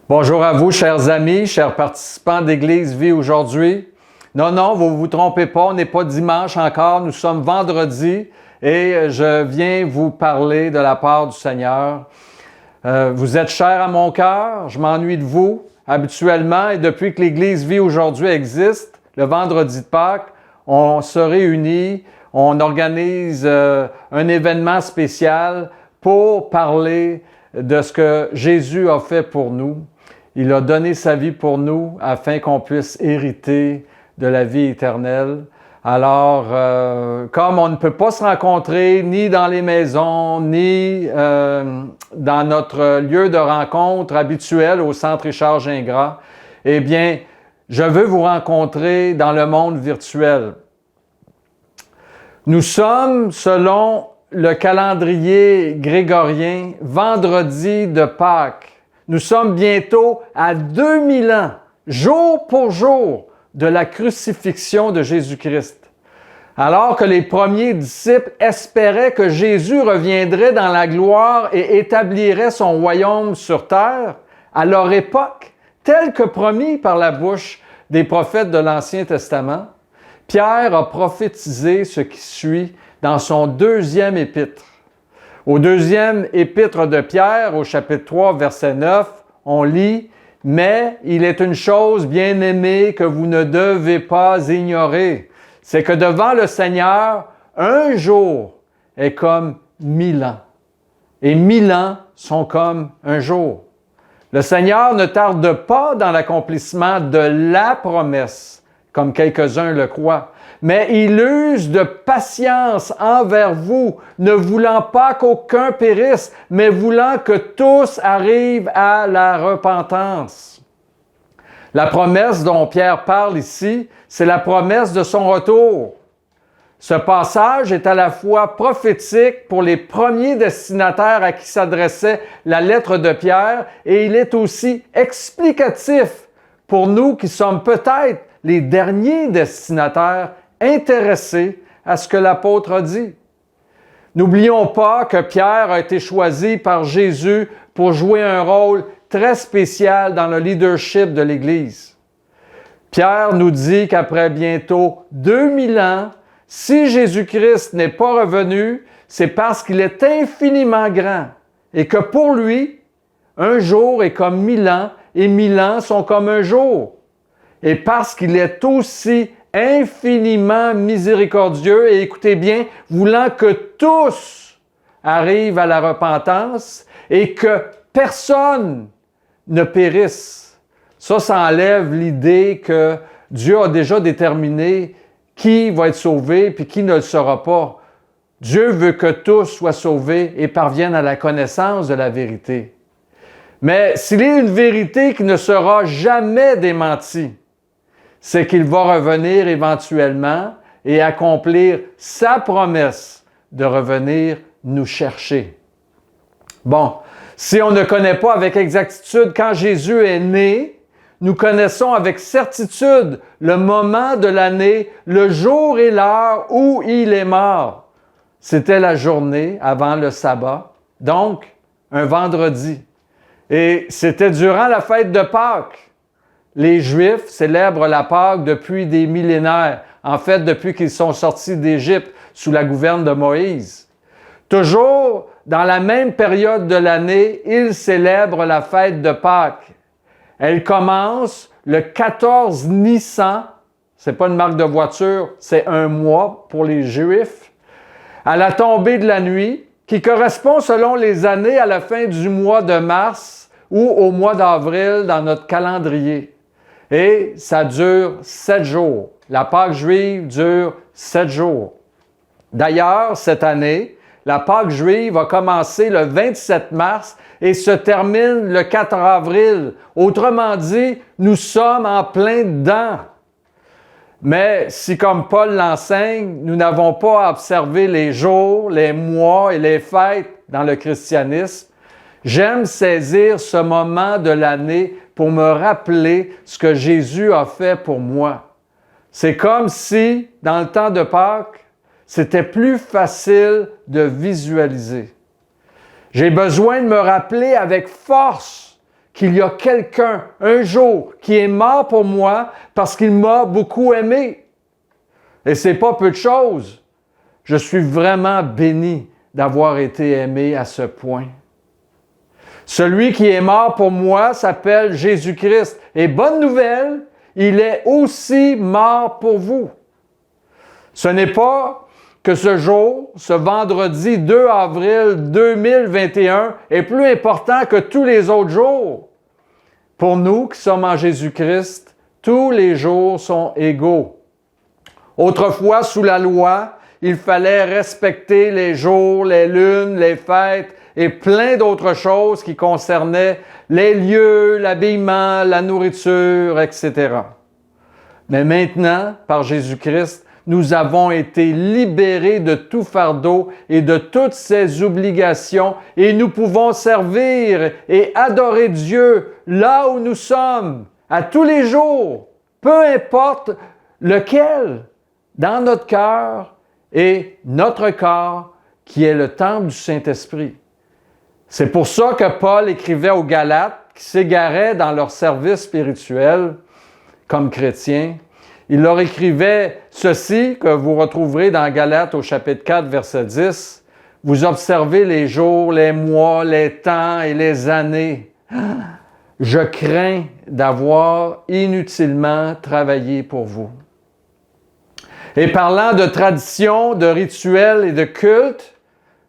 Bonjour à vous, chers amis, chers participants d'Église Vie aujourd'hui. Non, vous vous trompez pas, on n'est pas dimanche encore, nous sommes vendredi et je viens vous parler de la part du Seigneur. Vous êtes chers à mon cœur, je m'ennuie de vous habituellement et depuis que l'Église Vie aujourd'hui existe, le vendredi de Pâques, on se réunit, on organise un événement spécial pour parler de ce que Jésus a fait pour nous. Il a donné sa vie pour nous afin qu'on puisse hériter de la vie éternelle. Alors, comme on ne peut pas se rencontrer ni dans les maisons, ni dans notre lieu de rencontre habituel au Centre Richard Gingras, eh bien, je veux vous rencontrer dans le monde virtuel. Nous sommes, selon le calendrier grégorien, vendredi de Pâques. Nous sommes bientôt à 2000 ans, jour pour jour, de la crucifixion de Jésus-Christ. Alors que les premiers disciples espéraient que Jésus reviendrait dans la gloire et établirait son royaume sur terre, à leur époque, tel que promis par la bouche des prophètes de l'Ancien Testament, Pierre a prophétisé ce qui suit dans son deuxième épître. Au deuxième épître de Pierre, au chapitre 3, verset 9, on lit « Mais il est une chose bien aimée que vous ne devez pas ignorer, c'est que devant le Seigneur, un jour est comme 1000 ans, et 1000 ans sont comme un jour. Le Seigneur ne tarde pas dans l'accomplissement de la promesse, comme quelques-uns le croient, mais il use de patience envers vous, ne voulant pas qu'aucun périsse, mais voulant que tous arrivent à la repentance. » La promesse dont Pierre parle ici, c'est la promesse de son retour. Ce passage est à la fois prophétique pour les premiers destinataires à qui s'adressait la lettre de Pierre et il est aussi explicatif pour nous qui sommes peut-être les derniers destinataires intéressés à ce que l'apôtre a dit. N'oublions pas que Pierre a été choisi par Jésus pour jouer un rôle très spécial dans le leadership de l'Église. Pierre nous dit qu'après bientôt 2000 ans, si Jésus-Christ n'est pas revenu, c'est parce qu'il est infiniment grand et que pour lui, un jour est comme 1000 ans et 1000 ans sont comme un jour. Et parce qu'il est aussi infiniment miséricordieux et écoutez bien, voulant que tous arrivent à la repentance et que personne ne périsse. Ça enlève l'idée que Dieu a déjà déterminé qui va être sauvé puis qui ne le sera pas. Dieu veut que tous soient sauvés et parviennent à la connaissance de la vérité. Mais s'il y a une vérité qui ne sera jamais démentie, c'est qu'il va revenir éventuellement et accomplir sa promesse de revenir nous chercher. Bon, si on ne connaît pas avec exactitude quand Jésus est né, nous connaissons avec certitude le moment de l'année, le jour et l'heure où il est mort. C'était la journée avant le sabbat, donc un vendredi. Et c'était durant la fête de Pâques. Les Juifs célèbrent la Pâque depuis des millénaires, en fait depuis qu'ils sont sortis d'Égypte sous la gouverne de Moïse. Toujours dans la même période de l'année, ils célèbrent la fête de Pâques. Elle commence le 14 Nissan, c'est pas une marque de voiture, c'est un mois pour les Juifs, à la tombée de la nuit, qui correspond selon les années à la fin du mois de mars ou au mois d'avril dans notre calendrier. Et ça dure 7 jours. La Pâque juive dure 7 jours. D'ailleurs, cette année, la Pâque juive va commencer le 27 mars et se termine le 4 avril. Autrement dit, nous sommes en plein dedans. Mais si, comme Paul l'enseigne, nous n'avons pas observé les jours, les mois et les fêtes dans le christianisme, j'aime saisir ce moment de l'année pour me rappeler ce que Jésus a fait pour moi. C'est comme si, dans le temps de Pâques, c'était plus facile de visualiser. J'ai besoin de me rappeler avec force qu'il y a quelqu'un, un jour, qui est mort pour moi parce qu'il m'a beaucoup aimé. Et c'est pas peu de choses. Je suis vraiment béni d'avoir été aimé à ce point. Celui qui est mort pour moi s'appelle Jésus-Christ. Et bonne nouvelle, il est aussi mort pour vous. Ce n'est pas que ce jour, ce vendredi 2 avril 2021, est plus important que tous les autres jours. Pour nous qui sommes en Jésus-Christ, tous les jours sont égaux. Autrefois, sous la loi, il fallait respecter les jours, les lunes, les fêtes et plein d'autres choses qui concernaient les lieux, l'habillement, la nourriture, etc. Mais maintenant, par Jésus-Christ, nous avons été libérés de tout fardeau et de toutes ces obligations et nous pouvons servir et adorer Dieu là où nous sommes, à tous les jours, peu importe lequel, dans notre cœur et notre corps qui est le temple du Saint-Esprit. C'est pour ça que Paul écrivait aux Galates qui s'égaraient dans leur service spirituel comme chrétiens. Il leur écrivait ceci, que vous retrouverez dans Galates au chapitre 4, verset 10. « Vous observez les jours, les mois, les temps et les années. Je crains d'avoir inutilement travaillé pour vous. » Et parlant de tradition, de rituels et de culte,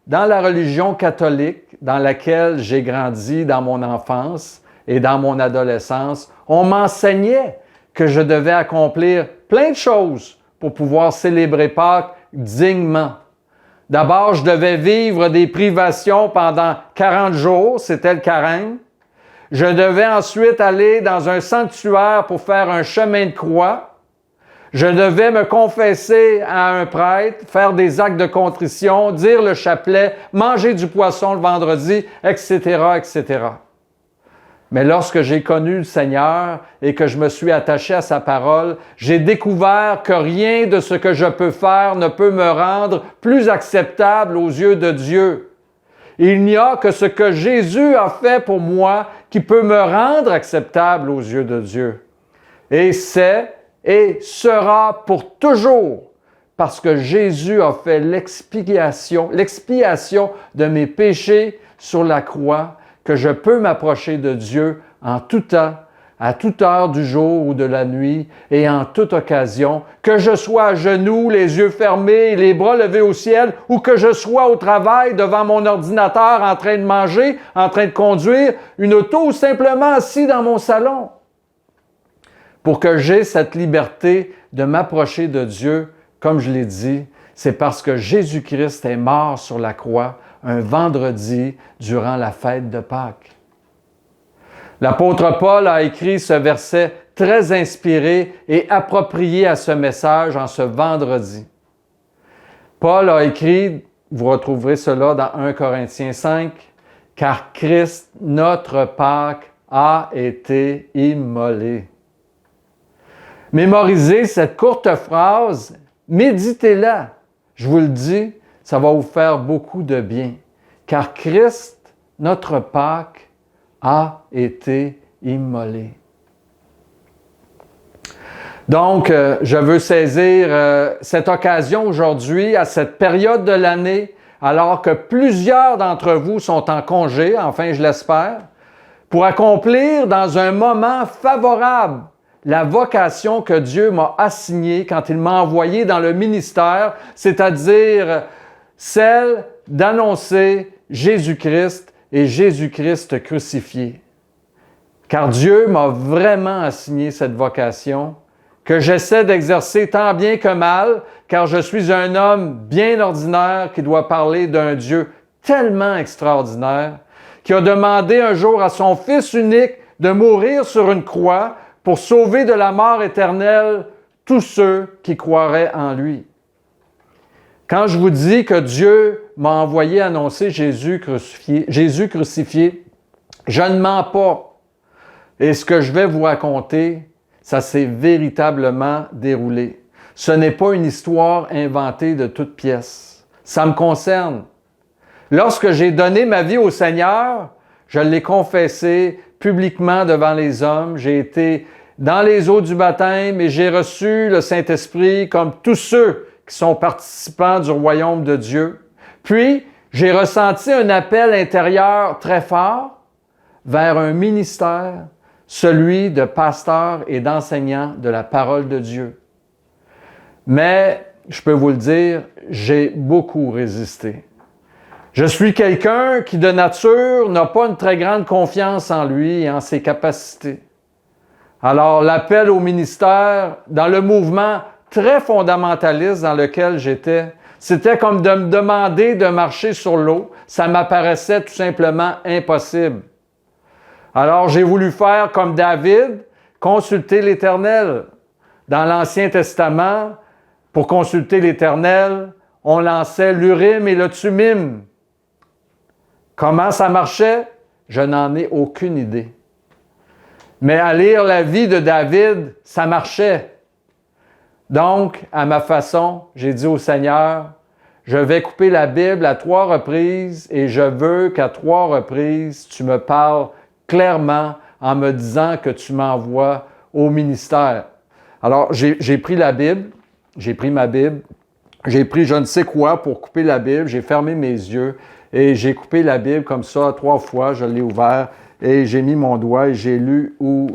dans la religion catholique dans laquelle j'ai grandi dans mon enfance et dans mon adolescence, on m'enseignait que je devais accomplir plein de choses pour pouvoir célébrer Pâques dignement. D'abord, je devais vivre des privations pendant 40 jours, c'était le carême. Je devais ensuite aller dans un sanctuaire pour faire un chemin de croix. Je devais me confesser à un prêtre, faire des actes de contrition, dire le chapelet, manger du poisson le vendredi, etc., etc. Mais lorsque j'ai connu le Seigneur et que je me suis attaché à sa parole, j'ai découvert que rien de ce que je peux faire ne peut me rendre plus acceptable aux yeux de Dieu. Il n'y a que ce que Jésus a fait pour moi qui peut me rendre acceptable aux yeux de Dieu. Et c'est et sera pour toujours, parce que Jésus a fait l'expiation de mes péchés sur la croix, que je peux m'approcher de Dieu en tout temps, à toute heure du jour ou de la nuit et en toute occasion, que je sois à genoux, les yeux fermés, les bras levés au ciel, ou que je sois au travail devant mon ordinateur en train de manger, en train de conduire une auto ou simplement assis dans mon salon. Pour que j'aie cette liberté de m'approcher de Dieu, comme je l'ai dit, c'est parce que Jésus-Christ est mort sur la croix un vendredi durant la fête de Pâques. L'apôtre Paul a écrit ce verset très inspiré et approprié à ce message en ce vendredi. Paul a écrit, vous retrouverez cela dans 1 Corinthiens 5, « Car Christ, notre Pâques, a été immolé. » Mémorisez cette courte phrase, méditez-la. Je vous le dis, ça va vous faire beaucoup de bien. Car Christ, notre Pâques, a été immolé. Donc, je veux saisir cette occasion aujourd'hui, à cette période de l'année, alors que plusieurs d'entre vous sont en congé, enfin je l'espère, pour accomplir dans un moment favorable la vocation que Dieu m'a assignée quand il m'a envoyé dans le ministère, c'est-à-dire celle d'annoncer Jésus-Christ et Jésus-Christ crucifié. Car Dieu m'a vraiment assigné cette vocation que j'essaie d'exercer tant bien que mal, car je suis un homme bien ordinaire qui doit parler d'un Dieu tellement extraordinaire, qui a demandé un jour à son Fils unique de mourir sur une croix pour sauver de la mort éternelle tous ceux qui croiraient en lui. Quand je vous dis que Dieu m'a envoyé annoncer Jésus crucifié, je ne mens pas. Et ce que je vais vous raconter, ça s'est véritablement déroulé. Ce n'est pas une histoire inventée de toutes pièces. Ça me concerne. Lorsque j'ai donné ma vie au Seigneur, je l'ai confessé publiquement devant les hommes. J'ai été dans les eaux du baptême et j'ai reçu le Saint-Esprit comme tous ceux qui sont participants du royaume de Dieu. Puis, j'ai ressenti un appel intérieur très fort vers un ministère, celui de pasteur et d'enseignant de la parole de Dieu. Mais, je peux vous le dire, j'ai beaucoup résisté. Je suis quelqu'un qui, de nature, n'a pas une très grande confiance en lui et en ses capacités. Alors, l'appel au ministère, dans le mouvement très fondamentaliste dans lequel j'étais, c'était comme de me demander de marcher sur l'eau. Ça m'apparaissait tout simplement impossible. Alors, j'ai voulu faire comme David, consulter l'Éternel. Dans l'Ancien Testament, pour consulter l'Éternel, on lançait l'Urim et le Thummim. Comment ça marchait? Je n'en ai aucune idée. Mais à lire la vie de David, ça marchait. Donc, à ma façon, j'ai dit au Seigneur, je vais couper la Bible à 3 reprises et je veux qu'à 3 reprises, tu me parles clairement en me disant que tu m'envoies au ministère. Alors, j'ai pris la Bible, j'ai pris ma Bible, j'ai pris je ne sais quoi pour couper la Bible, j'ai fermé mes yeux et j'ai coupé la Bible comme ça 3 fois, je l'ai ouvert et j'ai mis mon doigt et j'ai lu où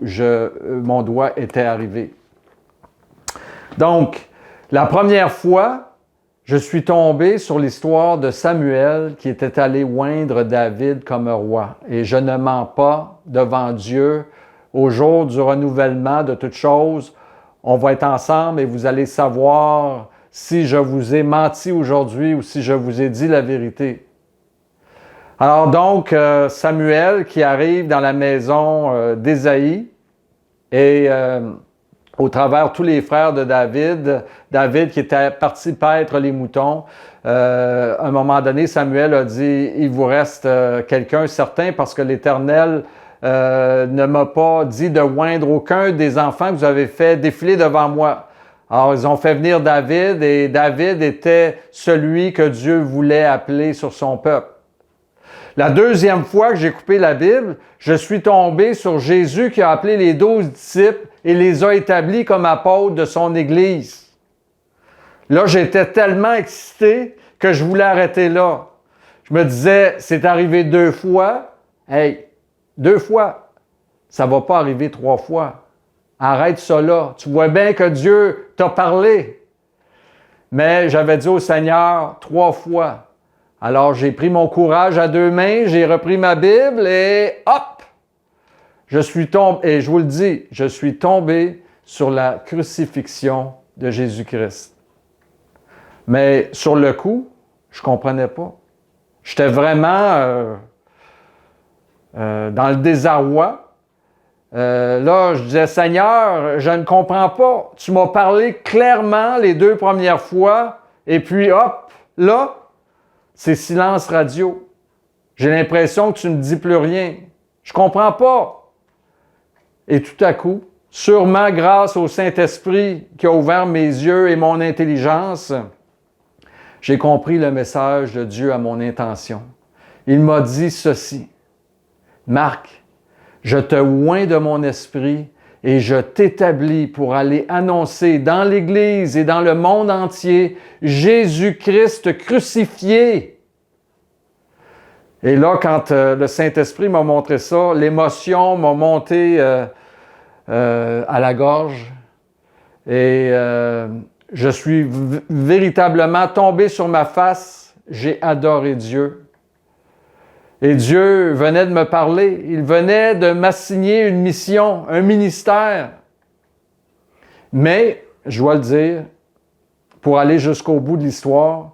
mon doigt était arrivé. Donc, la première fois, je suis tombé sur l'histoire de Samuel qui était allé oindre David comme roi. Et je ne mens pas devant Dieu. Au jour du renouvellement de toutes choses, on va être ensemble et vous allez savoir si je vous ai menti aujourd'hui ou si je vous ai dit la vérité. Alors donc, Samuel qui arrive dans la maison d'Ésaïe et au travers tous les frères de David, David qui était parti paître les moutons, à un moment donné, Samuel a dit, il vous reste quelqu'un certain parce que l'Éternel ne m'a pas dit de oindre aucun des enfants que vous avez fait défiler devant moi. Alors, ils ont fait venir David et David était celui que Dieu voulait appeler sur son peuple. La deuxième fois que j'ai coupé la Bible, je suis tombé sur Jésus qui a appelé les 12 disciples et les a établis comme apôtres de son Église. Là, j'étais tellement excité que je voulais arrêter là. Je me disais, c'est arrivé 2 fois. Hey, 2 fois. Ça va pas arriver 3 fois. Arrête ça là. Tu vois bien que Dieu t'a parlé. Mais j'avais dit au Seigneur 3 fois. Alors, j'ai pris mon courage à 2 mains, j'ai repris ma Bible et hop! Je suis tombé, et je vous le dis, je suis tombé sur la crucifixion de Jésus-Christ. Mais sur le coup, je comprenais pas. J'étais vraiment dans le désarroi. Là, je disais, Seigneur, je ne comprends pas. Tu m'as parlé clairement les 2 premières fois, et puis hop, là, c'est silence radio. J'ai l'impression que tu ne me dis plus rien. Je comprends pas. Et tout à coup, sûrement grâce au Saint-Esprit qui a ouvert mes yeux et mon intelligence, j'ai compris le message de Dieu à mon intention. Il m'a dit ceci. Marc, je te oins de mon esprit et je t'établis pour aller annoncer dans l'Église et dans le monde entier Jésus-Christ crucifié. Et là, quand le Saint-Esprit m'a montré ça, l'émotion m'a monté à la gorge et je suis véritablement tombé sur ma face. J'ai adoré Dieu. Et Dieu venait de me parler. Il venait de m'assigner une mission, un ministère. Mais, je dois le dire, pour aller jusqu'au bout de l'histoire,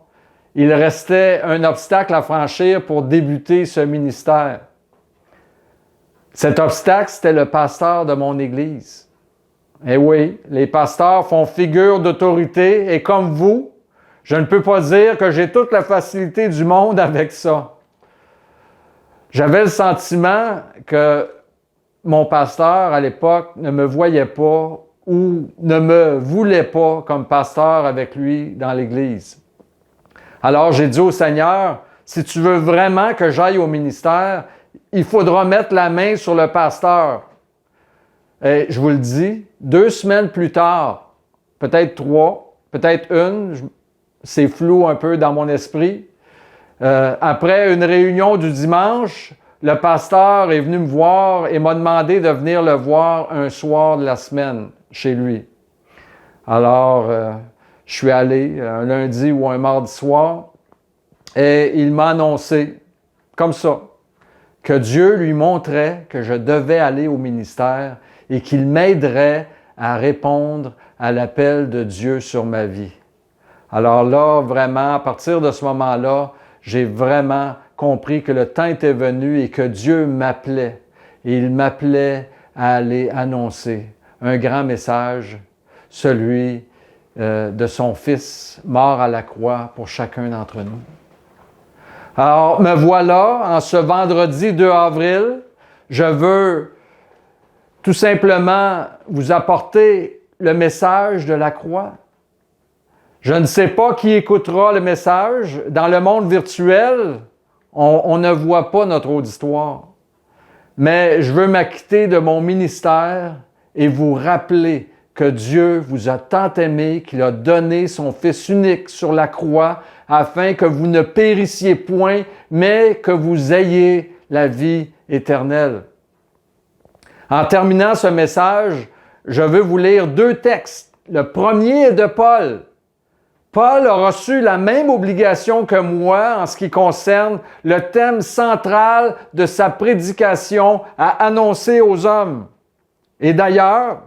il restait un obstacle à franchir pour débuter ce ministère. Cet obstacle, c'était le pasteur de mon Église. Et oui, les pasteurs font figure d'autorité et comme vous, je ne peux pas dire que j'ai toute la facilité du monde avec ça. J'avais le sentiment que mon pasteur, à l'époque, ne me voyait pas ou ne me voulait pas comme pasteur avec lui dans l'Église. Alors, j'ai dit au Seigneur, si tu veux vraiment que j'aille au ministère, il faudra mettre la main sur le pasteur. Et je vous le dis, 2 semaines plus tard, peut-être 3, peut-être 1, c'est flou un peu dans mon esprit. Après une réunion du dimanche, le pasteur est venu me voir et m'a demandé de venir le voir un soir de la semaine chez lui. Alors, je suis allé un lundi ou un mardi soir et il m'a annoncé, comme ça, que Dieu lui montrait que je devais aller au ministère et qu'il m'aiderait à répondre à l'appel de Dieu sur ma vie. Alors là, vraiment, à partir de ce moment-là, j'ai vraiment compris que le temps était venu et que Dieu m'appelait. Et il m'appelait à aller annoncer un grand message, celui de son Fils mort à la croix pour chacun d'entre nous. Alors, me voilà, en ce vendredi 2 avril, je veux tout simplement vous apporter le message de la croix. Je ne sais pas qui écoutera le message. Dans le monde virtuel, on ne voit pas notre auditoire. Mais je veux m'acquitter de mon ministère et vous rappeler que Dieu vous a tant aimé qu'il a donné son Fils unique sur la croix afin que vous ne périssiez point, mais que vous ayez la vie éternelle. En terminant ce message, je veux vous lire 2 textes. Le premier est de Paul. Paul a reçu la même obligation que moi en ce qui concerne le thème central de sa prédication à annoncer aux hommes. Et d'ailleurs,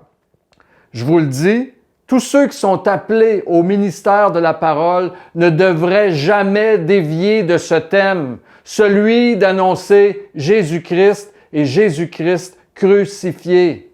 je vous le dis, tous ceux qui sont appelés au ministère de la parole ne devraient jamais dévier de ce thème, celui d'annoncer Jésus-Christ et Jésus-Christ crucifié.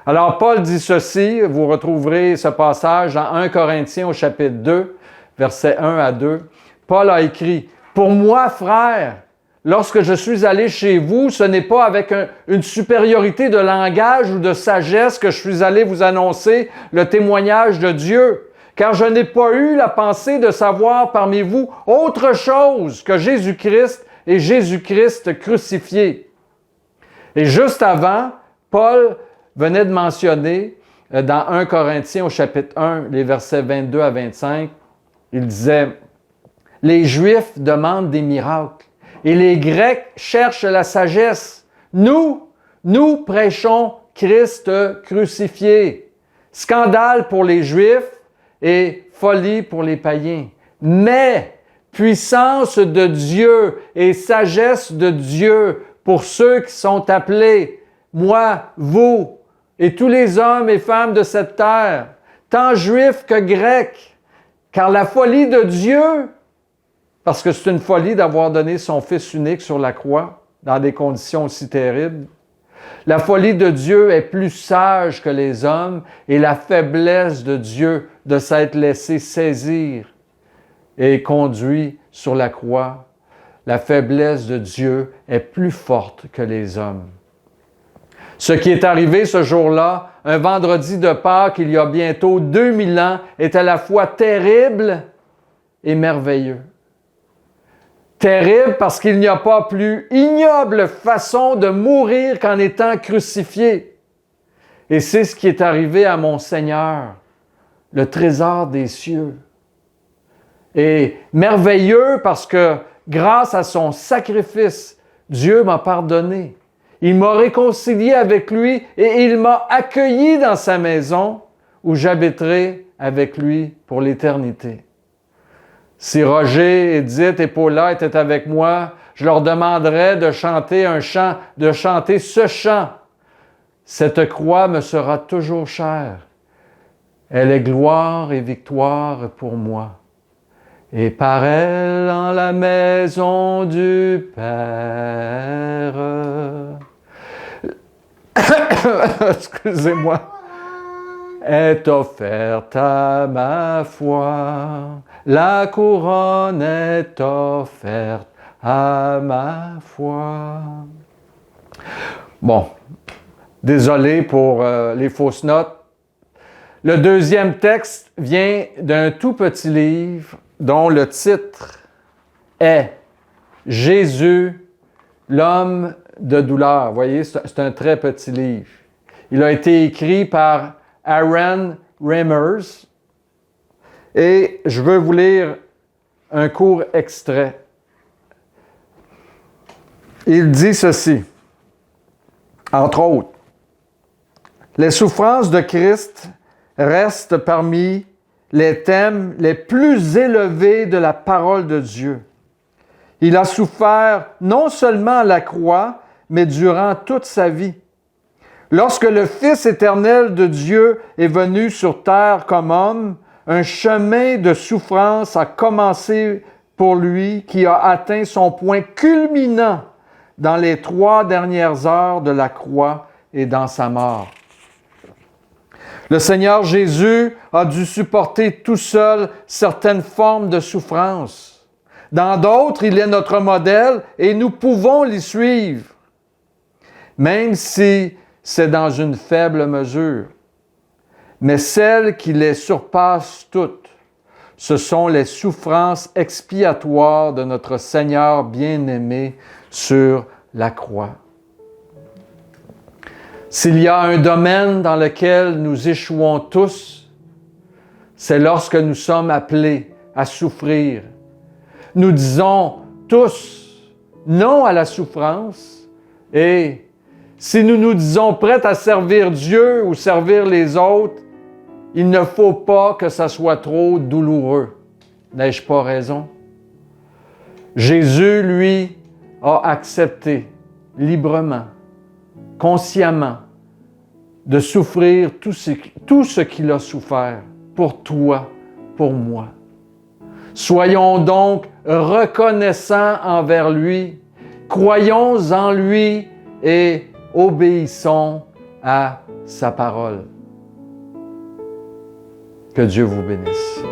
Alors, Paul dit ceci, vous retrouverez ce passage dans 1 Corinthiens au chapitre 2, versets 1 à 2. Paul a écrit, « Pour moi, frères, lorsque je suis allé chez vous, ce n'est pas avec une supériorité de langage ou de sagesse que je suis allé vous annoncer le témoignage de Dieu, car je n'ai pas eu la pensée de savoir parmi vous autre chose que Jésus-Christ et Jésus-Christ crucifié. » Et juste avant, Paul venait de mentionner dans 1 Corinthiens au chapitre 1, les versets 22 à 25, il disait « Les Juifs demandent des miracles et les Grecs cherchent la sagesse. Nous prêchons Christ crucifié. Scandale pour les Juifs et folie pour les païens. Mais puissance de Dieu et sagesse de Dieu pour ceux qui sont appelés, moi, vous, et tous les hommes et femmes de cette terre, tant juifs que grecs, car la folie de Dieu, parce que c'est une folie d'avoir donné son Fils unique sur la croix, dans des conditions aussi terribles, la folie de Dieu est plus sage que les hommes et la faiblesse de Dieu de s'être laissé saisir et conduit sur la croix, la faiblesse de Dieu est plus forte que les hommes. Ce qui est arrivé ce jour-là, un vendredi de Pâques, il y a bientôt 2000 ans, est à la fois terrible et merveilleux. Terrible parce qu'il n'y a pas plus ignoble façon de mourir qu'en étant crucifié. Et c'est ce qui est arrivé à mon Seigneur, le trésor des cieux. Et merveilleux parce que grâce à son sacrifice, Dieu m'a pardonné. Il m'a réconcilié avec lui et il m'a accueilli dans sa maison où j'habiterai avec lui pour l'éternité. Si Roger, Edith et Paula étaient avec moi, je leur demanderais de chanter un chant, de chanter ce chant. Cette croix me sera toujours chère. Elle est gloire et victoire pour moi. Et par elle en la maison du Père. Excusez-moi. Est offerte à ma foi. La couronne est offerte à ma foi. Bon, désolé pour les fausses notes. Le deuxième texte vient d'un tout petit livre dont le titre est « Jésus, L'homme de douleur. Vous voyez, c'est un très petit livre. Il a été écrit par Aaron Reimers. Et je veux vous lire un court extrait. Il dit ceci, entre autres. Les souffrances de Christ restent parmi les thèmes les plus élevés de la parole de Dieu. Il a souffert non seulement à la croix, mais durant toute sa vie. Lorsque le Fils éternel de Dieu est venu sur terre comme homme, un chemin de souffrance a commencé pour lui qui a atteint son point culminant dans les 3 dernières heures de la croix et dans sa mort. Le Seigneur Jésus a dû supporter tout seul certaines formes de souffrance. Dans d'autres, il est notre modèle et nous pouvons l'y suivre, même si c'est dans une faible mesure. Mais celles qui les surpassent toutes, ce sont les souffrances expiatoires de notre Seigneur bien-aimé sur la croix. S'il y a un domaine dans lequel nous échouons tous, c'est lorsque nous sommes appelés à souffrir. Nous disons tous non à la souffrance et si nous nous disons prêts à servir Dieu ou servir les autres, il ne faut pas que ça soit trop douloureux. N'ai-je pas raison? Jésus, lui, a accepté librement, consciemment, de souffrir tout ce qu'il a souffert pour toi, pour moi. Soyons donc reconnaissants envers lui, croyons en lui et obéissons à sa parole. Que Dieu vous bénisse.